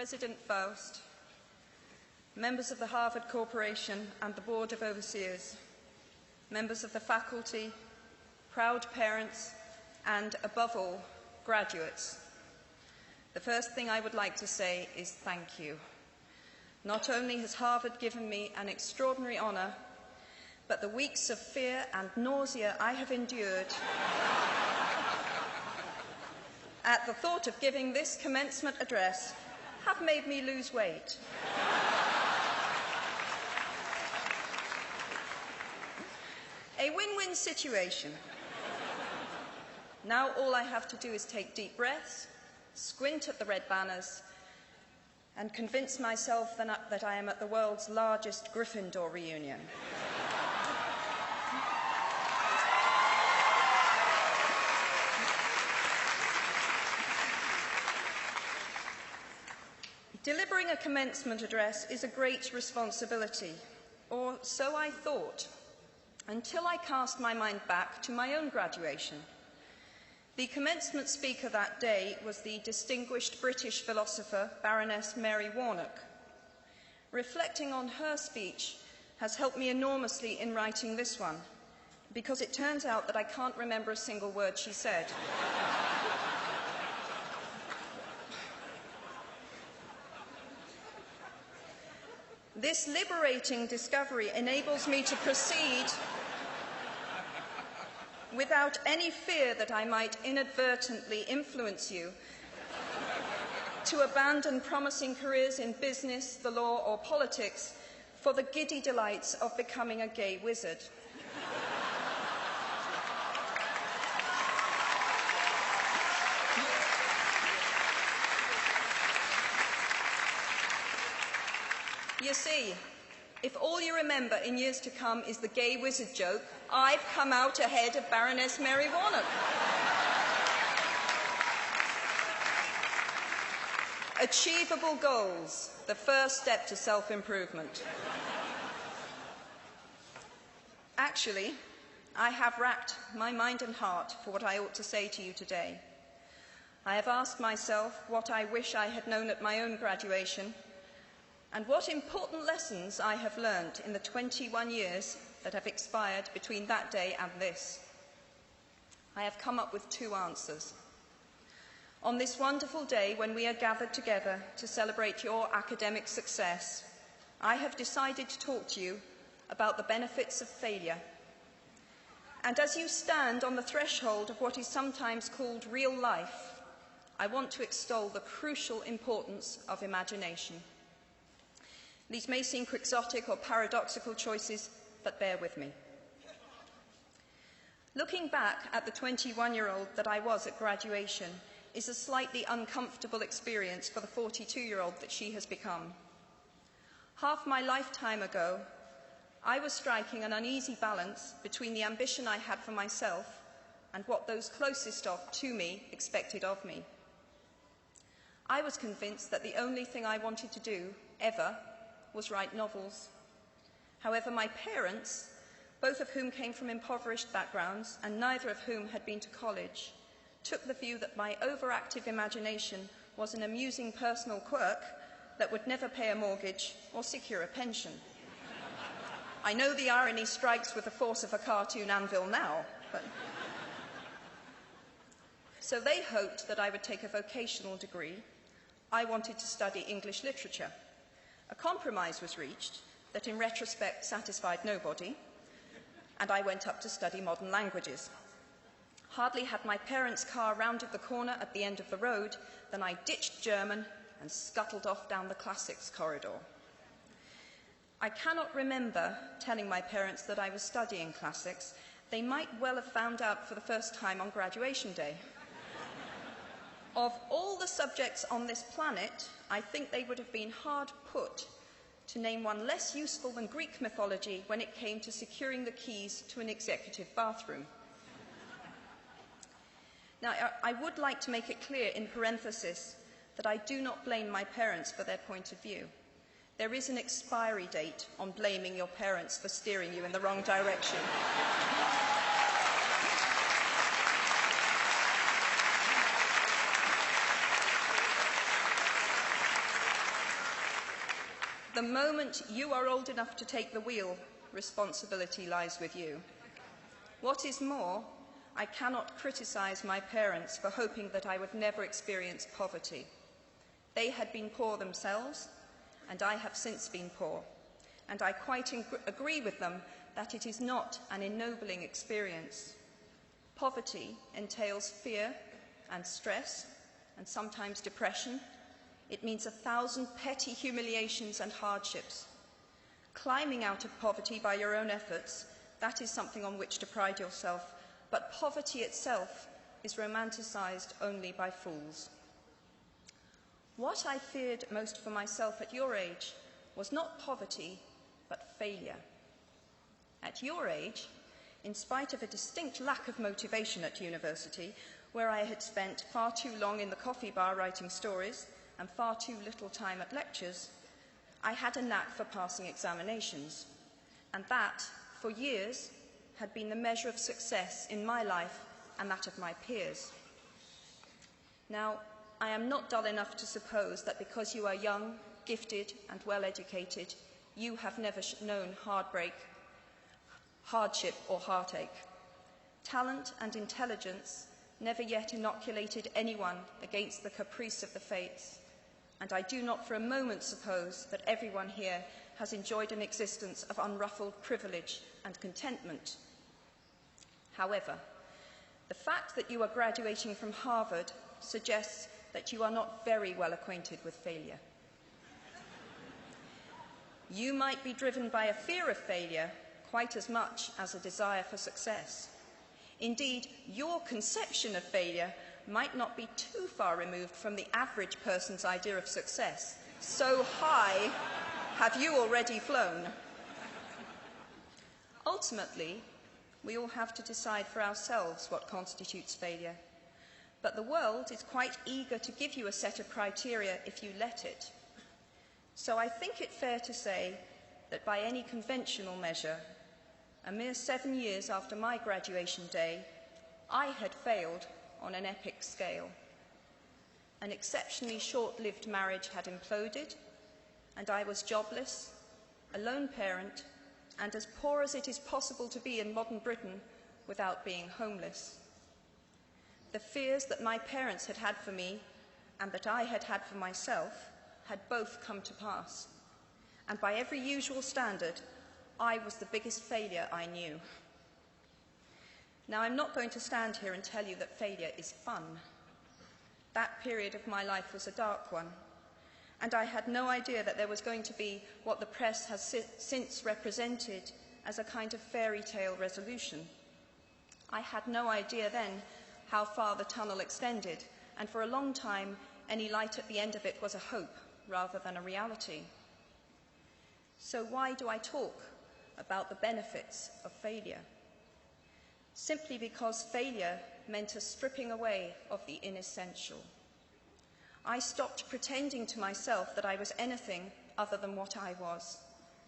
President Faust, members of the Harvard Corporation and the Board of Overseers, members of the faculty, proud parents, and above all, graduates. The first thing I would like to say is thank you. Not only has Harvard given me an extraordinary honor, but the weeks of fear and nausea I have endured at the thought of giving this commencement address have made me lose weight. A win-win situation. Now all I have to do is take deep breaths, squint at the red banners, and convince myself that I am at the world's largest Gryffindor reunion. Delivering a commencement address is a great responsibility, or so I thought, until I cast my mind back to my own graduation. The commencement speaker that day was the distinguished British philosopher, Baroness Mary Warnock. Reflecting on her speech has helped me enormously in writing this one, because it turns out that I can't remember a single word she said. This liberating discovery enables me to proceed without any fear that I might inadvertently influence you to abandon promising careers in business, the law, or politics for the giddy delights of becoming a gay wizard. You see, if all you remember in years to come is the gay wizard joke, I've come out ahead of Baroness Mary Warnock. Achievable goals, the first step to self-improvement. Actually, I have racked my mind and heart for what I ought to say to you today. I have asked myself what I wish I had known at my own graduation, and what important lessons I have learned in the 21 years that have expired between that day and this. I have come up with two answers. On this wonderful day when we are gathered together to celebrate your academic success, I have decided to talk to you about the benefits of failure. And as you stand on the threshold of what is sometimes called real life, I want to extol the crucial importance of imagination. These may seem quixotic or paradoxical choices, but bear with me. Looking back at the 21-year-old that I was at graduation is a slightly uncomfortable experience for the 42-year-old that she has become. Half my lifetime ago, I was striking an uneasy balance between the ambition I had for myself and what those closest to me expected of me. I was convinced that the only thing I wanted to do, ever, was write novels. However, my parents, both of whom came from impoverished backgrounds and neither of whom had been to college, took the view that my overactive imagination was an amusing personal quirk that would never pay a mortgage or secure a pension. I know the irony strikes with the force of a cartoon anvil now, but... So they hoped that I would take a vocational degree. I wanted to study English literature. A compromise was reached that in retrospect satisfied nobody, and I went up to study modern languages. Hardly had my parents' car rounded the corner at the end of the road than I ditched German and scuttled off down the classics corridor. I cannot remember telling my parents that I was studying classics. They might well have found out for the first time on graduation day. Of all the subjects on this planet, I think they would have been hard put to name one less useful than Greek mythology when it came to securing the keys to an executive bathroom. Now, I would like to make it clear in parenthesis that I do not blame my parents for their point of view. There is an expiry date on blaming your parents for steering you in the wrong direction. The moment you are old enough to take the wheel, responsibility lies with you. What is more, I cannot criticise my parents for hoping that I would never experience poverty. They had been poor themselves, and I have since been poor, and I quite agree with them that it is not an ennobling experience. Poverty entails fear and stress, and sometimes depression. It means 1,000 petty humiliations and hardships. Climbing out of poverty by your own efforts, that is something on which to pride yourself, but poverty itself is romanticised only by fools. What I feared most for myself at your age was not poverty, but failure. At your age, in spite of a distinct lack of motivation at university, where I had spent far too long in the coffee bar writing stories and far too little time at lectures, I had a knack for passing examinations, and that, for years, had been the measure of success in my life and that of my peers. Now, I am not dull enough to suppose that because you are young, gifted, and well-educated, you have never known heartbreak, hardship, or heartache. Talent and intelligence never yet inoculated anyone against the caprice of the fates, and I do not for a moment suppose that everyone here has enjoyed an existence of unruffled privilege and contentment. However, the fact that you are graduating from Harvard suggests that you are not very well acquainted with failure. You might be driven by a fear of failure quite as much as a desire for success. Indeed, your conception of failure might not be too far removed from the average person's idea of success. So high have you already flown. Ultimately, we all have to decide for ourselves what constitutes failure. But the world is quite eager to give you a set of criteria if you let it. So I think it fair to say that by any conventional measure, a mere 7 years after my graduation day, I had failed on an epic scale. An exceptionally short-lived marriage had imploded, and I was jobless, a lone parent, and as poor as it is possible to be in modern Britain without being homeless. The fears that my parents had had for me and that I had had for myself had both come to pass, and by every usual standard, I was the biggest failure I knew. Now, I'm not going to stand here and tell you that failure is fun. That period of my life was a dark one, and I had no idea that there was going to be what the press has since represented as a kind of fairy tale resolution. I had no idea then how far the tunnel extended, and for a long time, any light at the end of it was a hope rather than a reality. So why do I talk about the benefits of failure? Simply because failure meant a stripping away of the inessential. I stopped pretending to myself that I was anything other than what I was,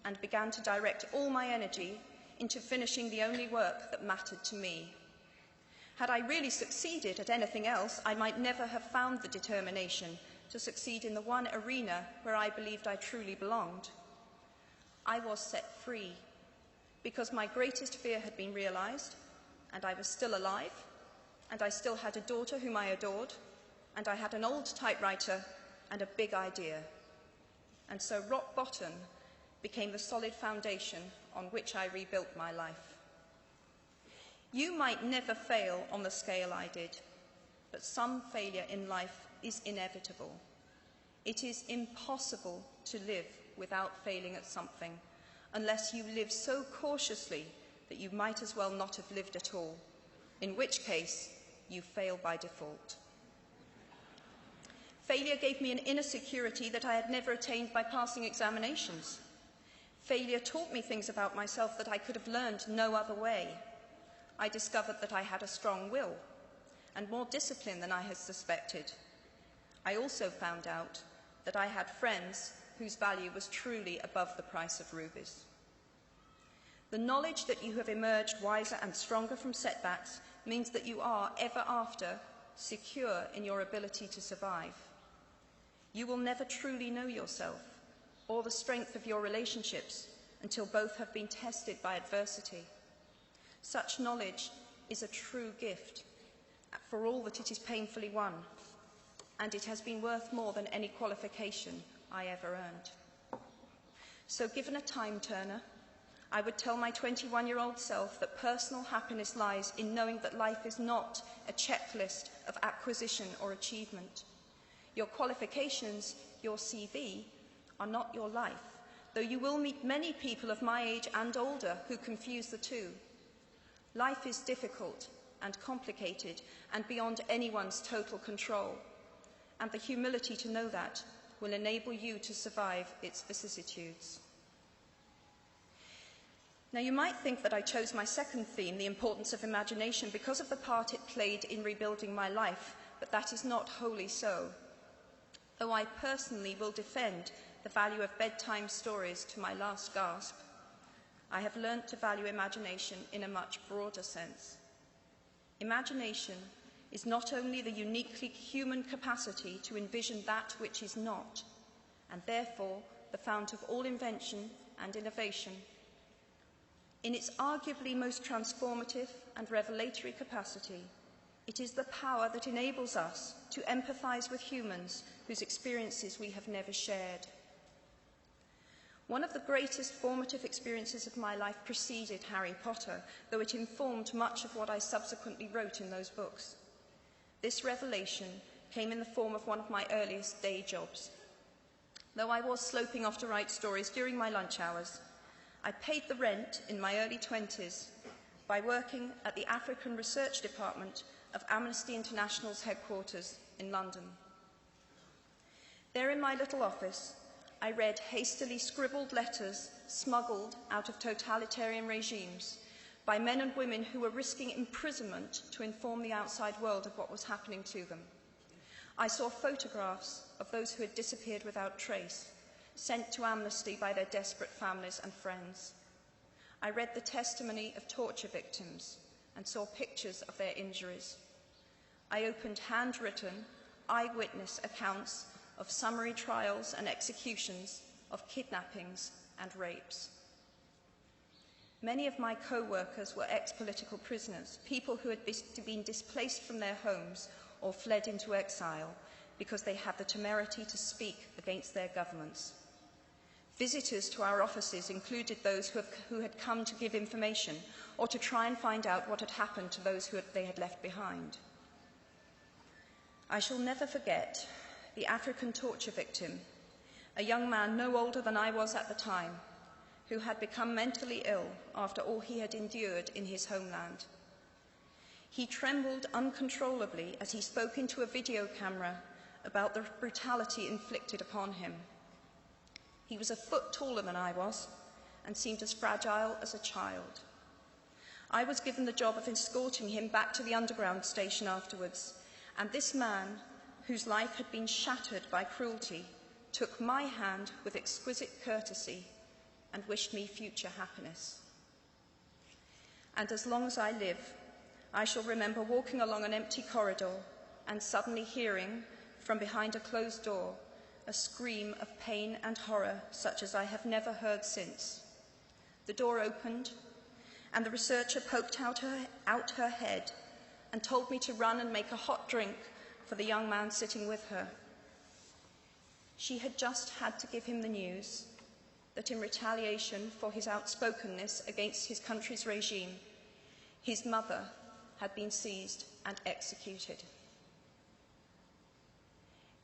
and began to direct all my energy into finishing the only work that mattered to me. Had I really succeeded at anything else, I might never have found the determination to succeed in the one arena where I believed I truly belonged. I was set free because my greatest fear had been realized, and I was still alive, and I still had a daughter whom I adored, and I had an old typewriter and a big idea. And so rock bottom became the solid foundation on which I rebuilt my life. You might never fail on the scale I did, but some failure in life is inevitable. It is impossible to live without failing at something, unless you live so cautiously that you might as well not have lived at all, in which case you fail by default. Failure gave me an inner security that I had never attained by passing examinations. Failure taught me things about myself that I could have learned no other way. I discovered that I had a strong will and more discipline than I had suspected. I also found out that I had friends whose value was truly above the price of rubies. The knowledge that you have emerged wiser and stronger from setbacks means that you are, ever after, secure in your ability to survive. You will never truly know yourself, or the strength of your relationships until both have been tested by adversity. Such knowledge is a true gift for all that it is painfully won, and it has been worth more than any qualification I ever earned. So given a time turner, I would tell my 21-year-old self that personal happiness lies in knowing that life is not a checklist of acquisition or achievement. Your qualifications, your CV, are not your life, though you will meet many people of my age and older who confuse the two. Life is difficult and complicated and beyond anyone's total control, and the humility to know that will enable you to survive its vicissitudes. Now, you might think that I chose my second theme, the importance of imagination, because of the part it played in rebuilding my life, but that is not wholly so. Though I personally will defend the value of bedtime stories to my last gasp, I have learnt to value imagination in a much broader sense. Imagination is not only the uniquely human capacity to envision that which is not, and therefore the fount of all invention and innovation. In its arguably most transformative and revelatory capacity, it is the power that enables us to empathise with humans whose experiences we have never shared. One of the greatest formative experiences of my life preceded Harry Potter, though it informed much of what I subsequently wrote in those books. This revelation came in the form of one of my earliest day jobs. Though I was sloping off to write stories during my lunch hours, I paid the rent in my early 20s by working at the African Research Department of Amnesty International's headquarters in London. There in my little office, I read hastily scribbled letters smuggled out of totalitarian regimes by men and women who were risking imprisonment to inform the outside world of what was happening to them. I saw photographs of those who had disappeared without trace, sent to Amnesty by their desperate families and friends. I read the testimony of torture victims and saw pictures of their injuries. I opened handwritten, eyewitness accounts of summary trials and executions, of kidnappings and rapes. Many of my co-workers were ex-political prisoners, people who had been displaced from their homes or fled into exile because they had the temerity to speak against their governments. Visitors to our offices included those who had come to give information or to try and find out what had happened to those they had left behind. I shall never forget the African torture victim, a young man no older than I was at the time, who had become mentally ill after all he had endured in his homeland. He trembled uncontrollably as he spoke into a video camera about the brutality inflicted upon him. He was a foot taller than I was and seemed as fragile as a child. I was given the job of escorting him back to the underground station afterwards, and this man, whose life had been shattered by cruelty, took my hand with exquisite courtesy and wished me future happiness. And as long as I live, I shall remember walking along an empty corridor and suddenly hearing, from behind a closed door, a scream of pain and horror such as I have never heard since. The door opened, and the researcher poked out her head and told me to run and make a hot drink for the young man sitting with her. She had just had to give him the news that in retaliation for his outspokenness against his country's regime, his mother had been seized and executed.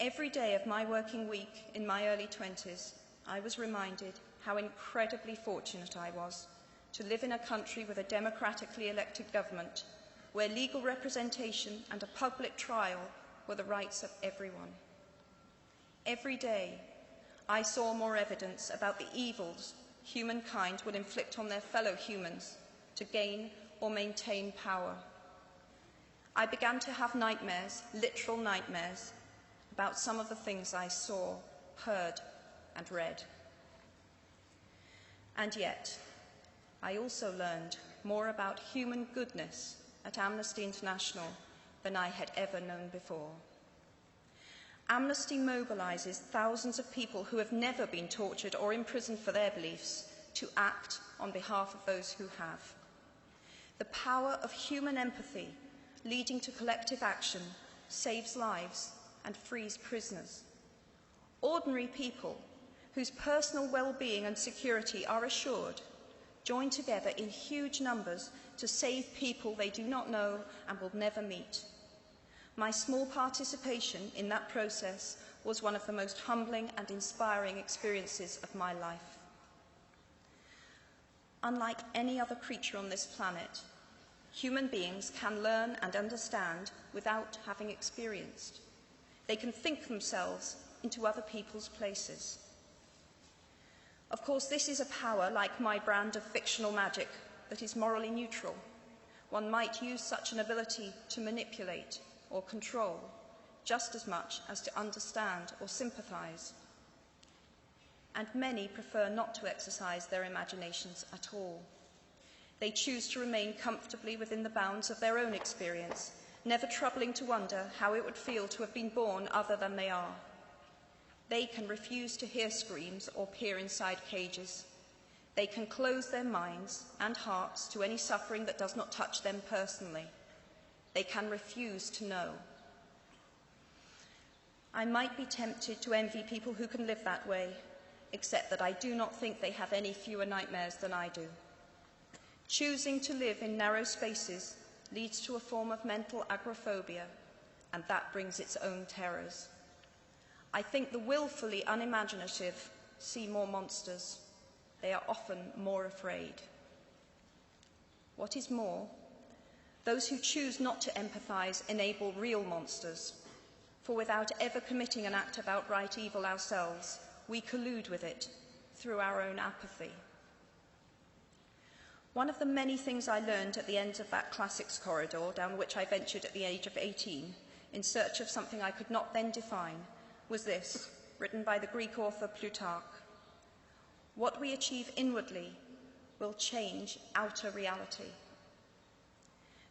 Every day of my working week in my early 20s, I was reminded how incredibly fortunate I was to live in a country with a democratically elected government, where legal representation and a public trial were the rights of everyone. Every day, I saw more evidence about the evils humankind would inflict on their fellow humans to gain or maintain power. I began to have nightmares, literal nightmares, about some of the things I saw, heard, and read. And yet, I also learned more about human goodness at Amnesty International than I had ever known before. Amnesty mobilises thousands of people who have never been tortured or imprisoned for their beliefs to act on behalf of those who have. The power of human empathy leading to collective action saves lives and frees prisoners. Ordinary people whose personal well-being and security are assured join together in huge numbers to save people they do not know and will never meet. My small participation in that process was one of the most humbling and inspiring experiences of my life. Unlike any other creature on this planet, human beings can learn and understand without having experienced. They can think themselves into other people's places. Of course, this is a power, like my brand of fictional magic, that is morally neutral. One might use such an ability to manipulate or control just as much as to understand or sympathise. And many prefer not to exercise their imaginations at all. They choose to remain comfortably within the bounds of their own experience, never troubling to wonder how it would feel to have been born other than they are. They can refuse to hear screams or peer inside cages. They can close their minds and hearts to any suffering that does not touch them personally. They can refuse to know. I might be tempted to envy people who can live that way, except that I do not think they have any fewer nightmares than I do. Choosing to live in narrow spaces leads to a form of mental agoraphobia, and that brings its own terrors. I think the willfully unimaginative see more monsters. They are often more afraid. What is more, those who choose not to empathise enable real monsters, for without ever committing an act of outright evil ourselves, we collude with it through our own apathy. One of the many things I learned at the end of that classics corridor, down which I ventured at the age of 18, in search of something I could not then define, was this, written by the Greek author Plutarch: "What we achieve inwardly will change outer reality."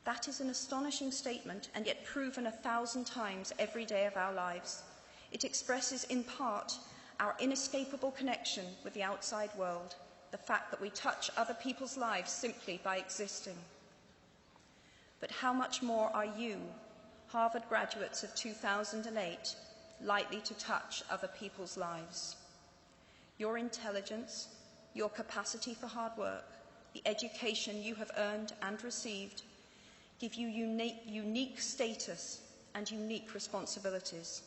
That is an astonishing statement, and yet proven 1,000 times every day of our lives. It expresses in part our inescapable connection with the outside world, the fact that we touch other people's lives simply by existing. But how much more are you, Harvard graduates of 2008, likely to touch other people's lives? Your intelligence, your capacity for hard work, the education you have earned and received, give you unique status and unique responsibilities.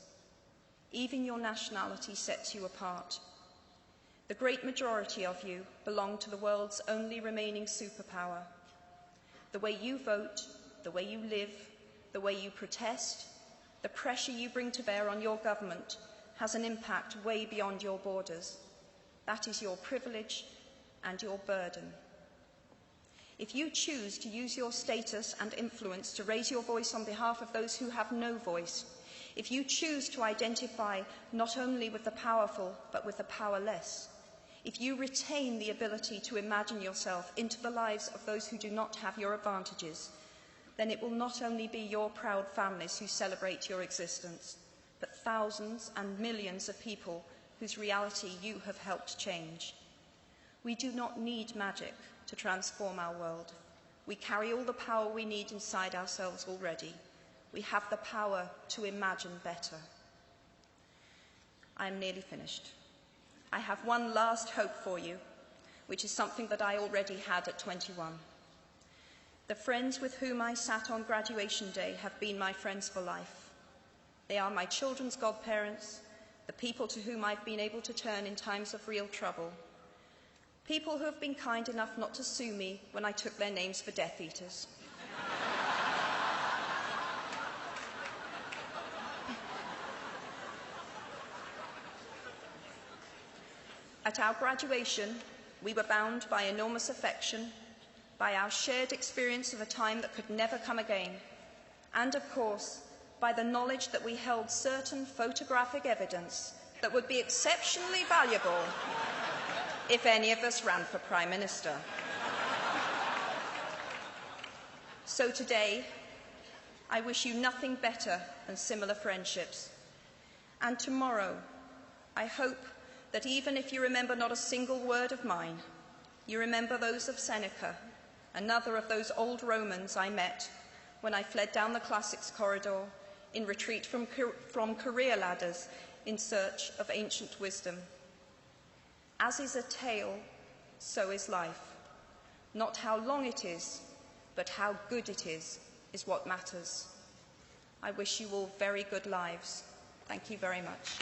Even your nationality sets you apart. The great majority of you belong to the world's only remaining superpower. The way you vote, the way you live, the way you protest, the pressure you bring to bear on your government has an impact way beyond your borders. That is your privilege and your burden. If you choose to use your status and influence to raise your voice on behalf of those who have no voice, if you choose to identify not only with the powerful but with the powerless, if you retain the ability to imagine yourself into the lives of those who do not have your advantages, then it will not only be your proud families who celebrate your existence, but thousands and millions of people whose reality you have helped change. We do not need magic to transform our world. We carry all the power we need inside ourselves already. We have the power to imagine better. I am nearly finished. I have one last hope for you, which is something that I already had at 21. The friends with whom I sat on graduation day have been my friends for life. They are my children's godparents, the people to whom I've been able to turn in times of real trouble, people who have been kind enough not to sue me when I took their names for Death Eaters. At our graduation, we were bound by enormous affection, by our shared experience of a time that could never come again, and of course, by the knowledge that we held certain photographic evidence that would be exceptionally valuable if any of us ran for Prime Minister. So today, I wish you nothing better than similar friendships, And tomorrow, I hope that even if you remember not a single word of mine, you remember those of Seneca, another of those old Romans I met when I fled down the classics corridor in retreat from career ladders in search of ancient wisdom. As is a tale, so is life. Not how long it is, but how good it is what matters. I wish you all very good lives. Thank you very much.